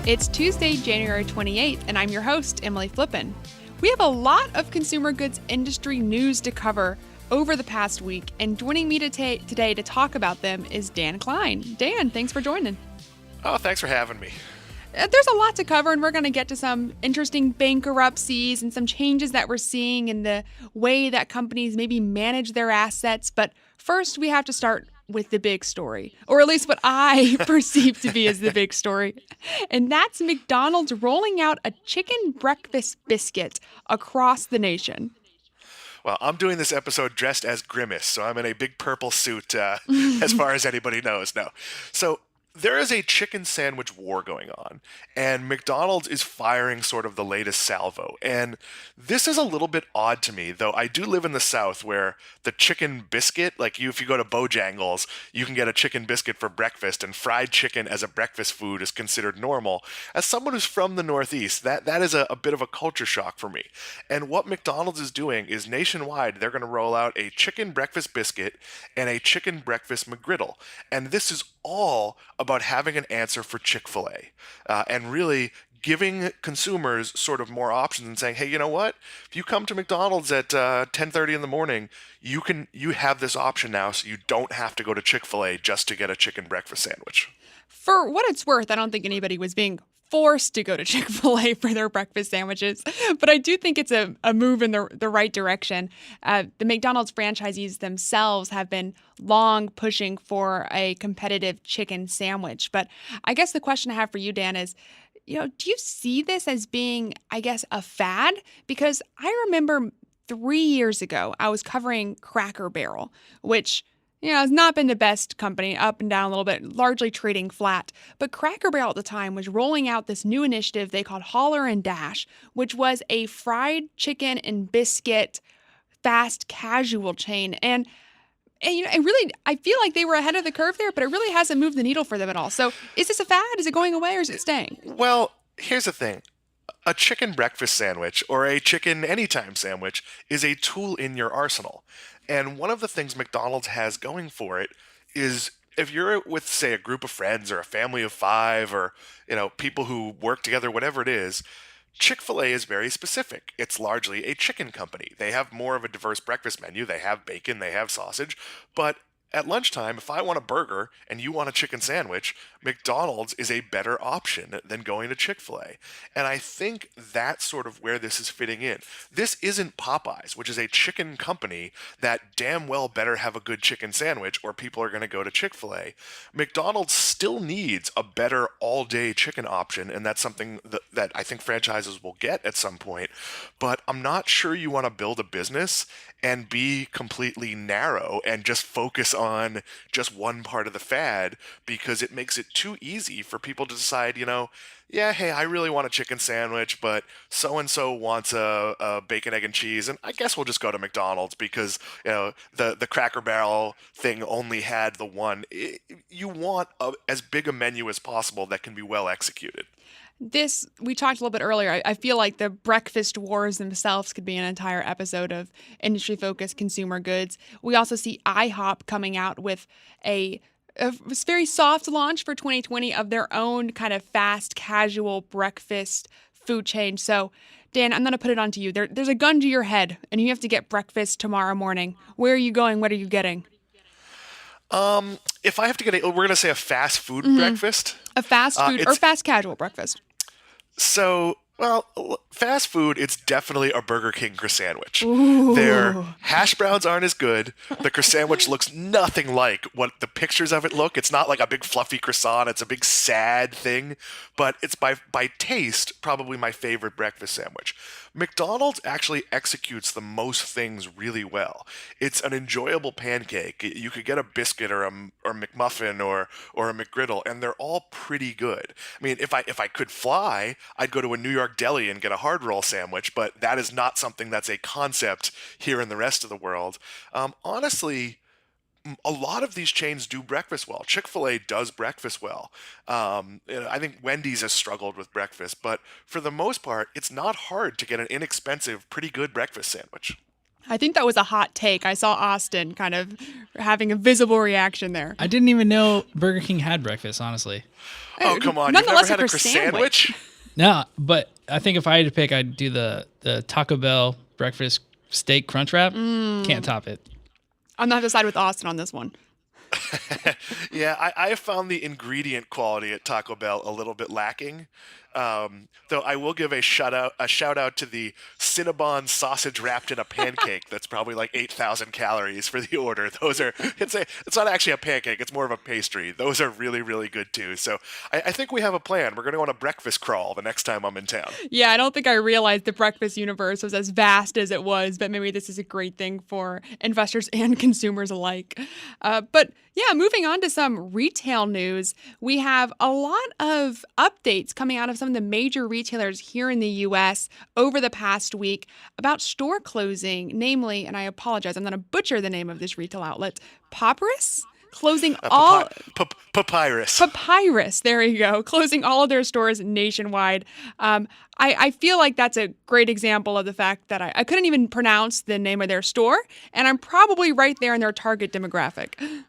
It's Tuesday, January 28th, and I'm your host, Emily Flippen. We have a lot of consumer goods industry news to cover over the past week, and joining me today to talk about them is Dan Kline. Dan, thanks for joining. Oh, thanks for having me. There's a lot to cover, and we're going to get to some interesting bankruptcies and some changes that we're seeing in the way that companies maybe manage their assets. But first, we have to start with the big story, or at least what I perceive to be as the big story. And that's McDonald's rolling out a chicken breakfast biscuit across the nation. Well, I'm doing this episode dressed as Grimace, so I'm in a big purple suit as far as anybody knows. No. So there is a chicken sandwich war going on, and McDonald's is firing sort of the latest salvo. And this is a little bit odd to me, though I do live in the South where the chicken biscuit, if you go to Bojangles, you can get a chicken biscuit for breakfast, and fried chicken as a breakfast food is considered normal. As someone who's from the Northeast, that is a bit of a culture shock for me. And what McDonald's is doing is nationwide, they're going to roll out a chicken breakfast biscuit and a chicken breakfast McGriddle. And this is all about having an answer for Chick-fil-A and really giving consumers sort of more options and saying, hey, you know what? If you come to McDonald's at 10:30 in the morning, you have this option now, so you don't have to go to Chick-fil-A just to get a chicken breakfast sandwich. For what it's worth, I don't think anybody was being forced to go to Chick-fil-A for their breakfast sandwiches, but I do think it's a move in the right direction. The McDonald's franchisees themselves have been long pushing for a competitive chicken sandwich. But I guess the question I have for you, Dan, is, do you see this as being, a fad? Because I remember 3 years ago, I was covering Cracker Barrel, which has not been the best company, up and down a little bit, largely trading flat. But Cracker Barrel at the time was rolling out this new initiative they called Holler and Dash, which was a fried chicken and biscuit fast casual chain. And I feel like they were ahead of the curve there, but it really hasn't moved the needle for them at all. So is this a fad? Is it going away, or is it staying? Well, here's the thing. A chicken breakfast sandwich or a chicken anytime sandwich is a tool in your arsenal. And one of the things McDonald's has going for it is if you're with, say, a group of friends or a family of 5 or, people who work together, whatever it is, Chick-fil-A is very specific. It's largely a chicken company. They have more of a diverse breakfast menu. They have bacon, they have sausage, but at lunchtime, if I want a burger and you want a chicken sandwich, McDonald's is a better option than going to Chick-fil-A. And I think that's sort of where this is fitting in. This isn't Popeyes, which is a chicken company that damn well better have a good chicken sandwich or people are going to go to Chick-fil-A. McDonald's still needs a better all-day chicken option, and that's something that I think franchises will get at some point. But I'm not sure you want to build a business and be completely narrow and just focus on just one part of the fad, because it makes it too easy for people to decide, hey, I really want a chicken sandwich, but so-and-so wants a bacon, egg, and cheese, and I guess we'll just go to McDonald's because, the Cracker Barrel thing only had the one. You want as big a menu as possible that can be well executed. This, we talked a little bit earlier, I feel like the breakfast wars themselves could be an entire episode of industry-focused consumer goods. We also see IHOP coming out with a very soft launch for 2020 of their own kind of fast, casual breakfast food chain. So, Dan, I'm going to put it on to you. There's a gun to your head, and you have to get breakfast tomorrow morning. Where are you going? What are you getting? If I have to get we're going to say a fast food breakfast. A fast food or fast casual breakfast. So, fast food, it's definitely a Burger King croissant. Ooh. Their hash browns aren't as good. The croissant looks nothing like what the pictures of it look. It's not like a big fluffy croissant. It's a big sad thing. But it's by taste probably my favorite breakfast sandwich. McDonald's actually executes the most things really well. It's an enjoyable pancake. You could get a biscuit or a McMuffin or a McGriddle, and they're all pretty good. I mean, if I could fly, I'd go to a New York deli and get a hard roll sandwich, but that is not something that's a concept here in the rest of the world. Honestly, a lot of these chains do breakfast well. Chick-fil-A does breakfast well. I think Wendy's has struggled with breakfast, but for the most part, it's not hard to get an inexpensive, pretty good breakfast sandwich. I think that was a hot take. I saw Austin kind of having a visible reaction there. I didn't even know Burger King had breakfast, honestly. Oh, come on. You've never Nonetheless, had a a sandwich? No, but I think if I had to pick, I'd do the Taco Bell breakfast steak crunch wrap. Can't top it. I'm not decide with Austin on this one. Yeah, I have found the ingredient quality at Taco Bell a little bit lacking. Though I will give a shout out to the Cinnabon sausage wrapped in a pancake. That's probably like 8,000 calories for the order. It's not actually a pancake. It's more of a pastry. Those are really, really good too. So I think we have a plan. We're going to go on a breakfast crawl the next time I'm in town. Yeah, I don't think I realized the breakfast universe was as vast as it was, but maybe this is a great thing for investors and consumers alike. But yeah, moving on to some retail news, we have a lot of updates coming out of some of the major retailers here in the U.S. over the past week about store closing, namely, and I apologize, I'm going to butcher the name of this retail outlet, Papyrus? Closing all... Papyrus. Papyrus, there you go. Closing all of their stores nationwide. I feel like that's a great example of the fact that I couldn't even pronounce the name of their store, and I'm probably right there in their target demographic.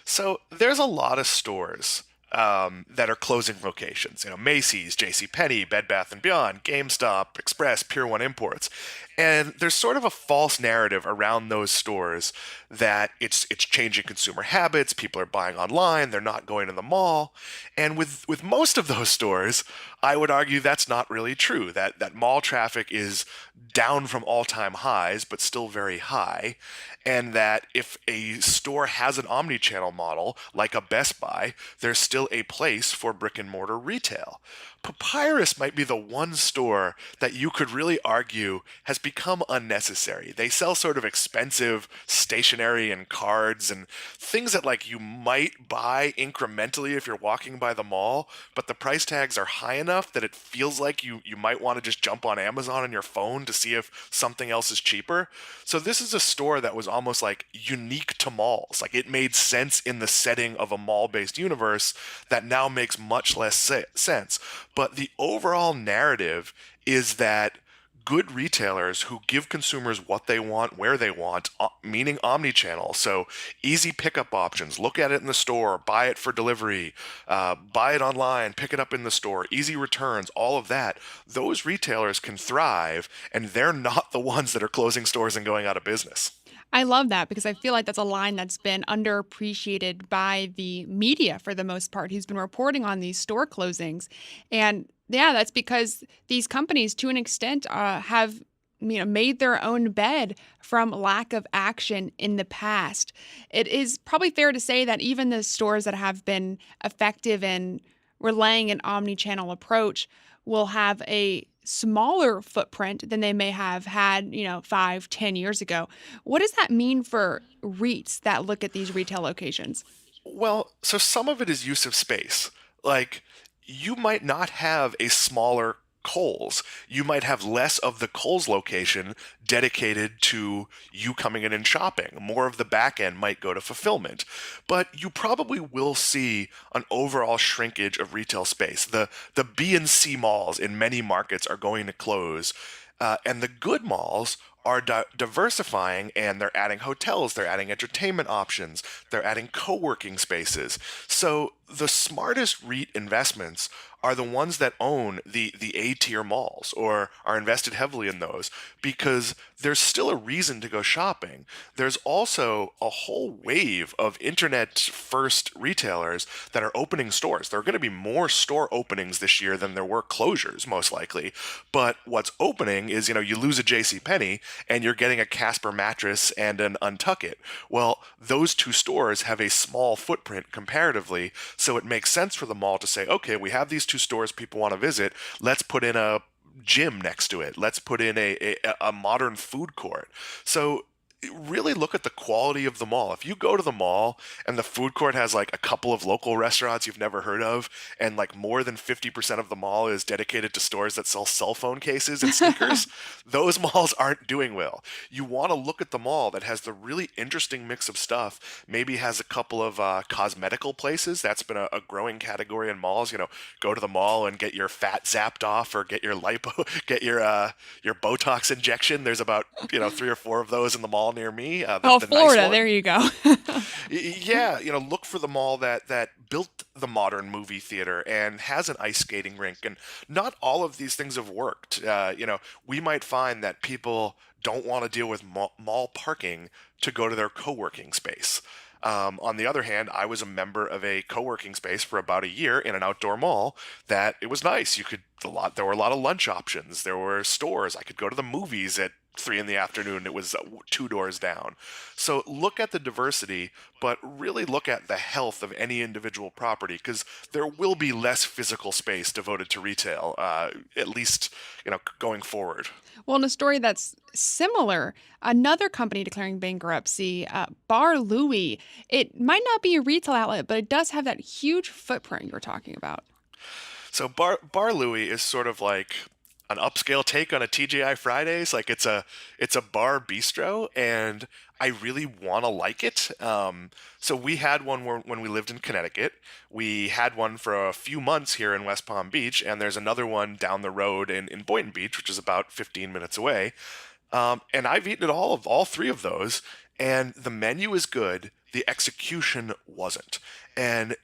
So there's a lot of stores that are closing locations. Macy's, JCPenney, Bed Bath & Beyond, GameStop, Express, Pier 1 Imports. And there's sort of a false narrative around those stores that it's changing consumer habits, people are buying online, they're not going to the mall. And with most of those stores, I would argue that's not really true, that mall traffic is down from all-time highs, but still very high, and that if a store has an omni-channel model, like a Best Buy, there's still a place for brick-and-mortar retail. Papyrus might be the one store that you could really argue has become unnecessary. They sell sort of expensive stationery and cards and things that you might buy incrementally if you're walking by the mall, but the price tags are high enough that it feels like you might want to just jump on Amazon on your phone to see if something else is cheaper. So this is a store that was almost unique to malls. It made sense in the setting of a mall-based universe that now makes much less sense. But the overall narrative is that good retailers who give consumers what they want, where they want, meaning omnichannel, so easy pickup options, look at it in the store, buy it for delivery, buy it online, pick it up in the store, easy returns, all of that, those retailers can thrive, and they're not the ones that are closing stores and going out of business. I love that because I feel like that's a line that's been underappreciated by the media for the most part, who's been reporting on these store closings. And yeah, that's because these companies, to an extent, have made their own bed from lack of action in the past. It is probably fair to say that even the stores that have been effective in relaying an omni-channel approach will have a smaller footprint than they may have had, 5-10 years ago. What does that mean for REITs that look at these retail locations? Well, so some of it is use of space. You might not have a smaller Kohl's. You might have less of the Kohl's location dedicated to you coming in and shopping. More of the back end might go to fulfillment. But you probably will see an overall shrinkage of retail space. The B and C malls in many markets are going to close. And the good malls are diversifying, and they're adding hotels, they're adding entertainment options, they're adding co-working spaces. So the smartest REIT investments are the ones that own the A-tier malls or are invested heavily in those, because there's still a reason to go shopping. There's also a whole wave of internet-first retailers that are opening stores. There are going to be more store openings this year than there were closures, most likely. But what's opening is, you lose a JCPenney and you're getting a Casper mattress and an Untuckit. Well, those two stores have a small footprint comparatively, so it makes sense for the mall to say, okay, we have these two stores people want to visit, let's put in a gym next to it, let's put in a modern food court. So really look at the quality of the mall. If you go to the mall and the food court has like a couple of local restaurants you've never heard of, and like more than 50% of the mall is dedicated to stores that sell cell phone cases and sneakers, those malls aren't doing well. You want to look at the mall that has the really interesting mix of stuff, maybe has a couple of cosmetical places. That's been a growing category in malls. Go to the mall and get your fat zapped off, or get your lipo, get your Botox injection. There's about 3 or 4 of those in the mall near me. The Florida, nice there you go. Yeah, look for the mall that built the modern movie theater and has an ice skating rink. And not all of these things have worked. We might find that people don't want to deal with mall parking to go to their co-working space. On the other hand, I was a member of a co-working space for about a year in an outdoor mall that it was nice. There were a lot of lunch options. There were stores. I could go to the movies at 3 in the afternoon. It was 2 doors down. So look at the diversity, but really look at the health of any individual property, because there will be less physical space devoted to retail, at least, going forward. Well, in a story that's similar, another company declaring bankruptcy, Bar Louie. It might not be a retail outlet, but it does have that huge footprint you were talking about. So Bar Louie is sort of like an upscale take on a TGI Fridays. Like it's a bar bistro, and I really want to like it. So we had one when we lived in Connecticut. We had one for a few months here in West Palm Beach, and there's another one down the road in Boynton Beach, which is about 15 minutes away. And I've eaten at all 3 of those, and the menu is good. The execution wasn't. And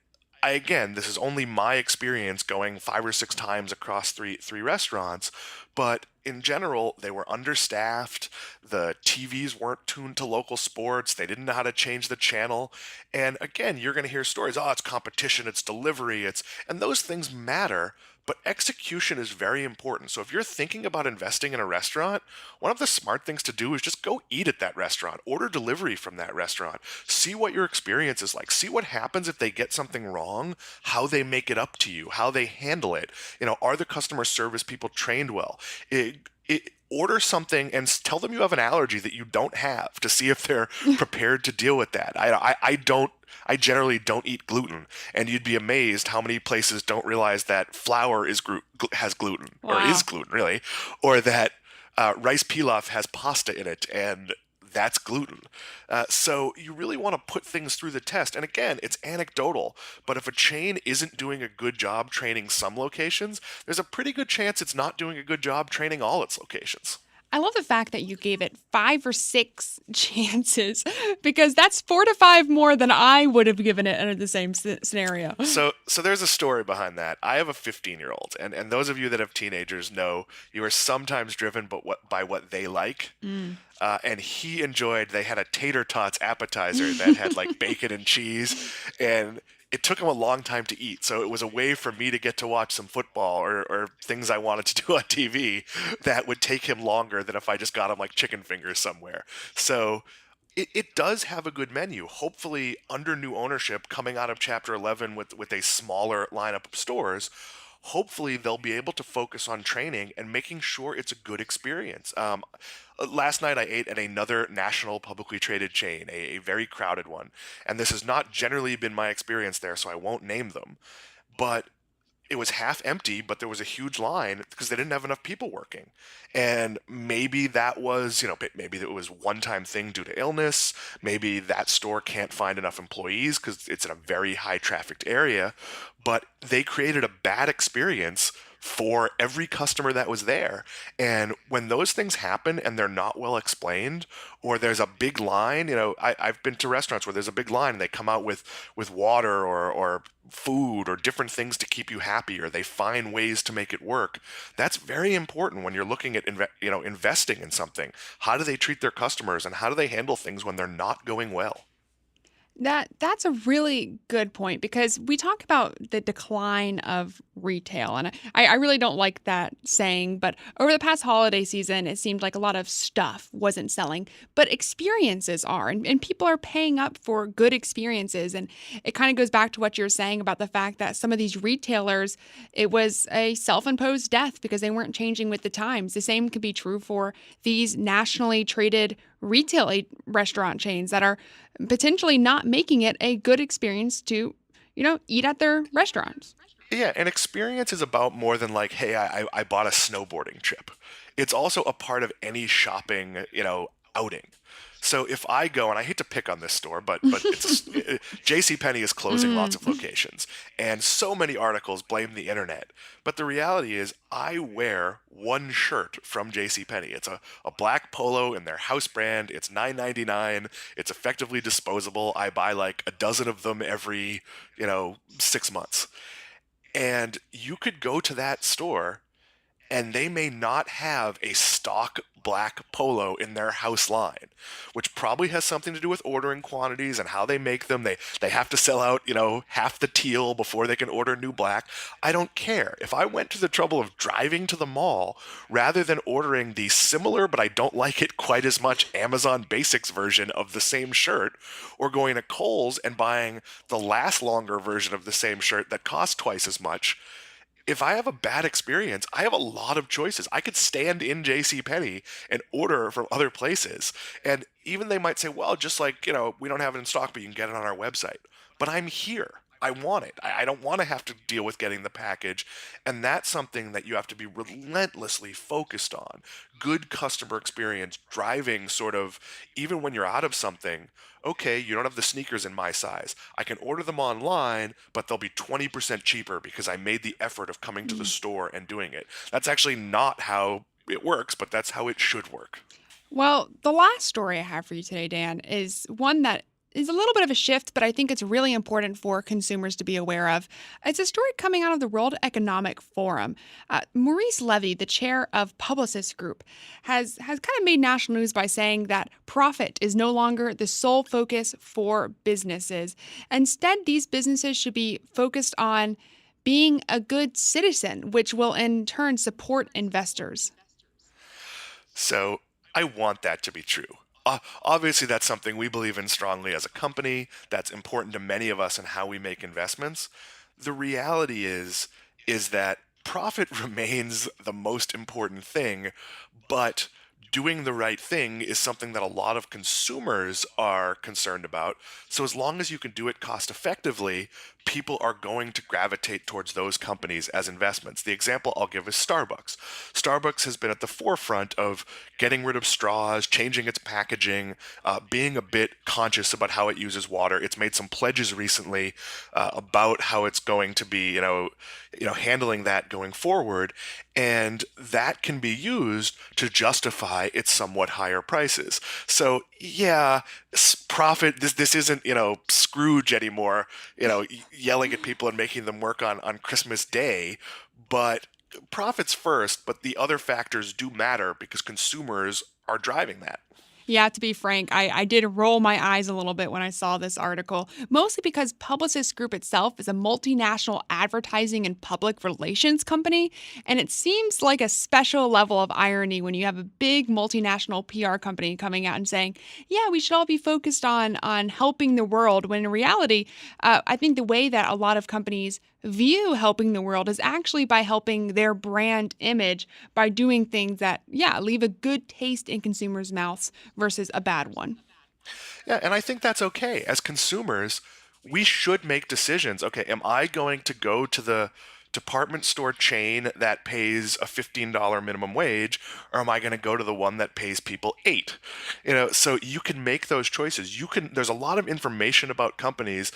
again, this is only my experience going 5 or 6 times across three restaurants, but in general, they were understaffed. The TVs weren't tuned to local sports. They didn't know how to change the channel. And again, you're going to hear stories, it's competition, it's delivery, and those things matter. But execution is very important. So if you're thinking about investing in a restaurant, one of the smart things to do is just go eat at that restaurant. Order delivery from that restaurant. See what your experience is like. See what happens if they get something wrong, how they make it up to you, how they handle it. Are the customer service people trained well? Order something and tell them you have an allergy that you don't have, to see if they're prepared to deal with that. I generally don't eat gluten, and you'd be amazed how many places don't realize that flour has gluten, Wow. or is gluten really, or that rice pilaf has pasta in it, and that's gluten. So you really want to put things through the test. And again, it's anecdotal, but if a chain isn't doing a good job training some locations, there's a pretty good chance it's not doing a good job training all its locations. I love the fact that you gave it 5 or 6 chances, because that's 4 to 5 more than I would have given it under the same scenario. So there's a story behind that. I have a 15-year-old, and those of you that have teenagers know you are sometimes driven by what they like. And they had a tater tots appetizer that had like bacon and cheese, and it took him a long time to eat. So it was a way for me to get to watch some football or things I wanted to do on TV that would take him longer than if I just got him like chicken fingers somewhere. So it does have a good menu. Hopefully, under new ownership coming out of Chapter 11 with a smaller lineup of stores, hopefully they'll be able to focus on training and making sure it's a good experience. Last night I ate at another national publicly traded chain, a very crowded one. And this has not generally been my experience there, so I won't name them. But it was half empty, but there was a huge line because they didn't have enough people working. And maybe that was, maybe it was a one-time thing due to illness. Maybe that store can't find enough employees because it's in a very high-trafficked area. But they created a bad experience for every customer that was there. And when those things happen and they're not well explained, or there's a big line, I've been to restaurants where there's a big line and they come out with water or food or different things to keep you happy, or they find ways to make it work. That's very important when you're looking at investing in something. How do they treat their customers, and how do they handle things when they're not going well? That's a really good point, because we talk about the decline of retail, and I really don't like that saying, but over the past holiday season, it seemed like a lot of stuff wasn't selling, but experiences are, and people are paying up for good experiences. And it kind of goes back to what you're saying about the fact that some of these retailers, it was a self-imposed death because they weren't changing with the times. The same could be true for these nationally traded restaurant chains that are potentially not making it a good experience to, eat at their restaurants. Yeah, an experience is about more than like, hey, I bought a snowboarding trip. It's also a part of any shopping, outing. So if I go, and I hate to pick on this store, but JCPenney is closing lots of locations, and so many articles blame the internet. But the reality is, I wear one shirt from JCPenney. It's a black polo in their house brand. It's $9.99. It's effectively disposable. I buy like a dozen of them every, 6 months. And you could go to that store and they may not have a stock black polo in their house line, which probably has something to do with ordering quantities and how they make them. They have to sell out, half the teal before they can order new black. I don't care. If I went to the trouble of driving to the mall rather than ordering the similar but I don't like it quite as much Amazon Basics version of the same shirt, or going to Kohl's and buying the last longer version of the same shirt that costs twice as much, if I have a bad experience, I have a lot of choices. I could stand in JCPenney and order from other places. And even they might say, well, just like, we don't have it in stock, but you can get it on our website. But I'm here. I want it. I don't want to have to deal with getting the package. And that's something that you have to be relentlessly focused on. Good customer experience, driving sort of, even when you're out of something, okay, you don't have the sneakers in my size. I can order them online, but they'll be 20% cheaper because I made the effort of coming to the store and doing it. That's actually not how it works, but that's how it should work. Well, the last story I have for you today, Dan, is one that is a little bit of a shift, but I think it's really important for consumers to be aware of. It's a story coming out of the World Economic Forum. Maurice Levy, the chair of Publicis Group, has kind of made national news by saying that profit is no longer the sole focus for businesses. Instead, these businesses should be focused on being a good citizen, which will in turn support investors. So I want that to be true. Obviously, that's something we believe in strongly as a company. That's important to many of us in how we make investments. The reality is that profit remains the most important thing, but doing the right thing is something that a lot of consumers are concerned about. So as long as you can do it cost effectively, people are going to gravitate towards those companies as investments. The example I'll give is Starbucks. Starbucks has been at the forefront of getting rid of straws, changing its packaging, being a bit conscious about how it uses water. It's made some pledges recently about how it's going to be, handling that going forward, and that can be used to justify its somewhat higher prices. So yeah, profit. This isn't Scrooge anymore. Yelling at people and making them work on Christmas Day, but profits first. But the other factors do matter because consumers are driving that. Yeah, to be frank, I did roll my eyes a little bit when I saw this article, mostly because Publicis Group itself is a multinational advertising and public relations company, and it seems like a special level of irony when you have a big multinational PR company coming out and saying, yeah, we should all be focused on helping the world, when in reality, I think the way that a lot of companies view helping the world is actually by helping their brand image by doing things that, leave a good taste in consumers' mouths versus a bad one. Yeah, and I think that's okay. As consumers, we should make decisions. Okay, am I going to go to the department store chain that pays a $15 minimum wage, or am I going to go to the one that pays people $8? So you can make those choices. There's a lot of information about companies,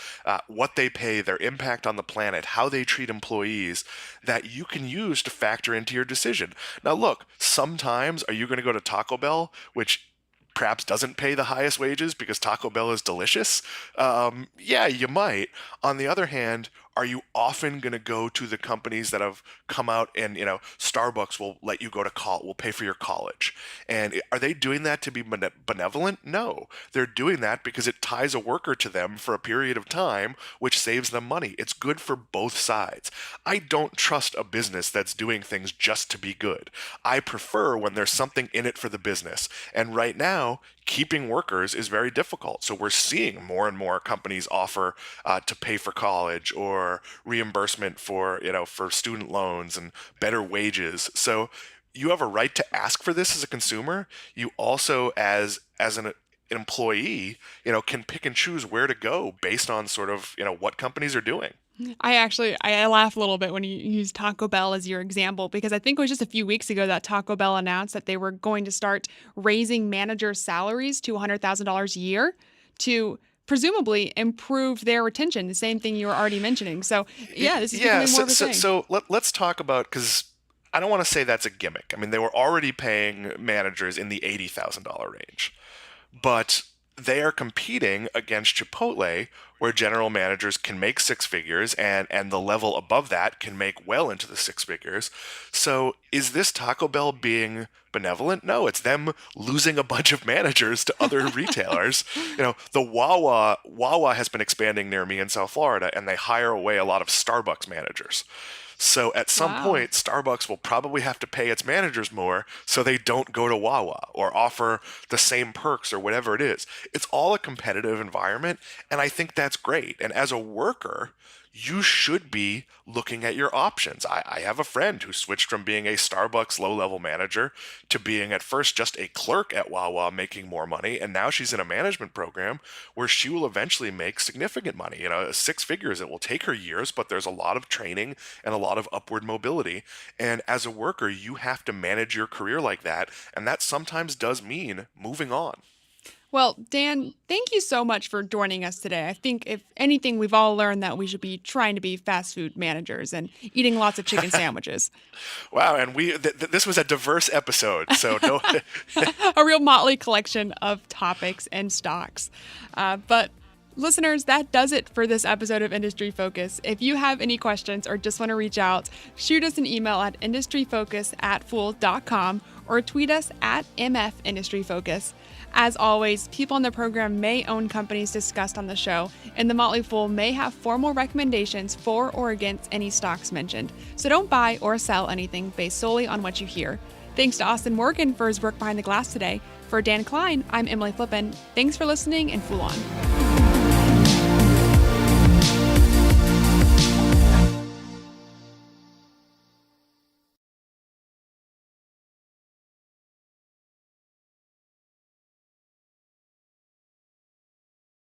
what they pay, their impact on the planet, how they treat employees, that you can use to factor into your decision. Now look, sometimes are you going to go to Taco Bell, which perhaps doesn't pay the highest wages because Taco Bell is delicious? Yeah, you might. On the other hand, are you often going to go to the companies that have come out and, Starbucks will let you go to college, will pay for your college? And are they doing that to be benevolent? No. They're doing that because it ties a worker to them for a period of time, which saves them money. It's good for both sides. I don't trust a business that's doing things just to be good. I prefer when there's something in it for the business. And right now, keeping workers is very difficult. So we're seeing more and more companies offer to pay for college or reimbursement for, for student loans and better wages. So you have a right to ask for this as a consumer. You also, as an employee, can pick and choose where to go based on sort of, what companies are doing. I laugh a little bit when you use Taco Bell as your example, because I think it was just a few weeks ago that Taco Bell announced that they were going to start raising managers' salaries to $100,000 a year to presumably improve their retention. The same thing you were already mentioning. So yeah, this is becoming more of a thing. So let's talk about, because I don't want to say that's a gimmick. I mean, they were already paying managers in the $80,000 range, but they are competing against Chipotle, where general managers can make six figures, and the level above that can make well into the six figures. So is this Taco Bell being benevolent? No, it's them losing a bunch of managers to other retailers. The Wawa has been expanding near me in South Florida, and they hire away a lot of Starbucks managers. So at some point, Starbucks will probably have to pay its managers more so they don't go to Wawa or offer the same perks or whatever it is. It's all a competitive environment, and I think that's great. And as a worker, you should be looking at your options. I have a friend who switched from being a Starbucks low-level manager to being at first just a clerk at Wawa making more money, and now she's in a management program where she will eventually make significant money. Six figures. It will take her years, but there's a lot of training and a lot of upward mobility. And as a worker, you have to manage your career like that, and that sometimes does mean moving on. Well, Dan, thank you so much for joining us today. I think if anything, we've all learned that we should be trying to be fast food managers and eating lots of chicken sandwiches. Wow, and this was a diverse episode, so no. A real motley collection of topics and stocks. But listeners, that does it for this episode of Industry Focus. If you have any questions or just want to reach out, shoot us an email at industryfocus@fool.com or tweet us at MFIndustryFocus. As always, people on the program may own companies discussed on the show, and the Motley Fool may have formal recommendations for or against any stocks mentioned. So don't buy or sell anything based solely on what you hear. Thanks to Austin Morgan for his work behind the glass today. For Dan Kline, I'm Emily Flippen. Thanks for listening, and Fool on.